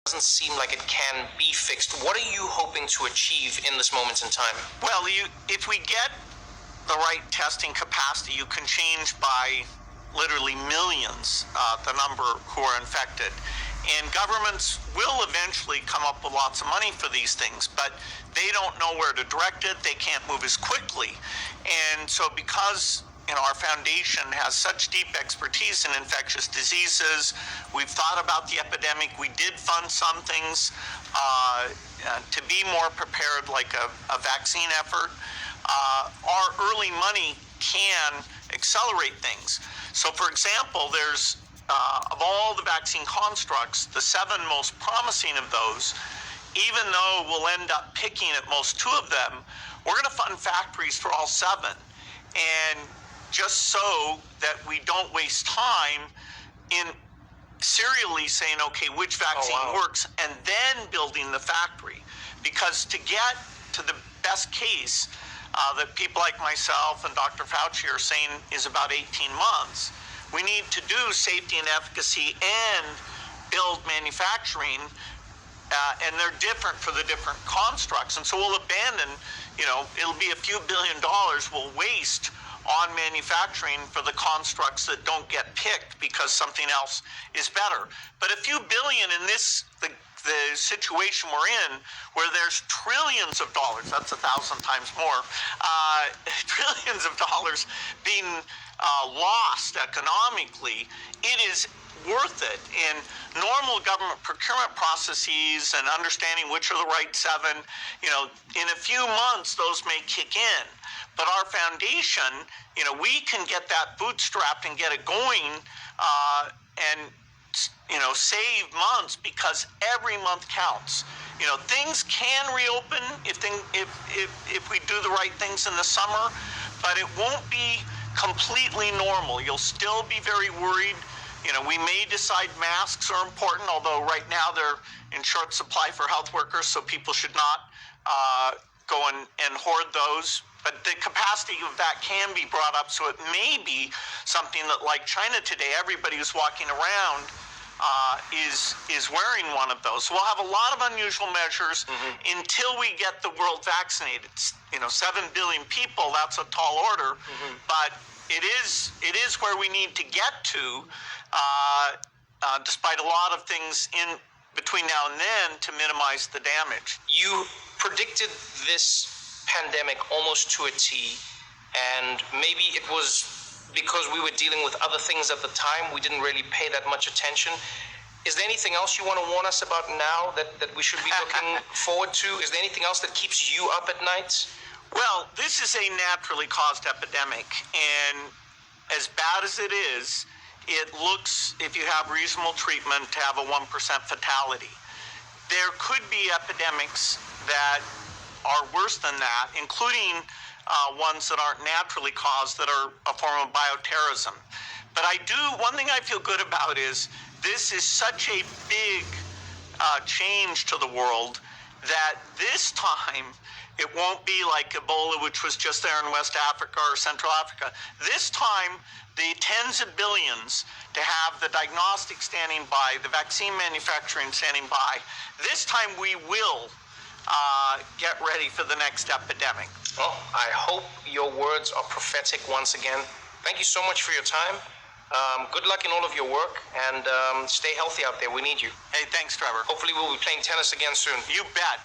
doesn't seem like it can be fixed. What are you hoping to achieve in this moment in time? Well, if we get the right testing capacity, you can change by literally millions the number who are infected. And governments will eventually come up with lots of money for these things, but they don't know where to direct it. They can't move as quickly. And so because our foundation has such deep expertise in infectious diseases, we've thought about the epidemic. We did fund some things to be more prepared, like a vaccine effort. Our early money can accelerate things. So, for example, there's of all the vaccine constructs, the 7 most promising of those, even though we'll end up picking at most 2 of them, we're going to fund factories for all 7. And just so that we don't waste time in serially saying, okay, which vaccine works, and then building the factory. Because to get to the best case that people like myself and Dr. Fauci are saying is about 18 months, we need to do safety and efficacy and build manufacturing, and they're different for the different constructs. And so we'll abandon, it'll be a few $1 billion we'll waste on manufacturing for the constructs that don't get picked because something else is better. But a few billion in the situation we're in, where there's trillions of dollars, that's 1,000 times more, trillions of dollars being lost economically, it is worth it. And normal government procurement processes and understanding which are the right 7, in a few months those may kick in. But our foundation, we can get that bootstrapped and get it going and save months, because every month counts. Things can reopen if we do the right things in the summer, but it won't be completely normal. You'll still be very worried. We may decide masks are important, although right now they're in short supply for health workers, so people should not go and hoard those. But the capacity of that can be brought up, so it may be something that, like China today, everybody who's walking around is wearing one of those. So we'll have a lot of unusual measures until we get the world vaccinated. 7 billion people, that's a tall order, but it is where we need to get to, despite a lot of things in between now and then, to minimize the damage. You predicted this pandemic almost to a T, and maybe it was because we were dealing with other things at the time. We didn't really pay that much attention. Is there anything else you want to warn us about now that we should be looking forward to? Is there anything else that keeps you up at night? Well, this is a naturally caused epidemic, and as bad as it is, it looks, if you have reasonable treatment, to have a 1% fatality. There could be epidemics that are worse than that, including ones that aren't naturally caused, that are a form of bioterrorism. But one thing I feel good about is this is such a big change to the world that this time it won't be like Ebola, which was just there in West Africa or Central Africa. This time, the tens of billions to have the diagnostic standing by, the vaccine manufacturing standing by, this time we will get ready for the next epidemic. Well, I hope your words are prophetic once again. Thank you so much for your time. Good luck in all of your work, and stay healthy out there. We need you. Hey, thanks, Trevor. Hopefully we'll be playing tennis again soon. You bet.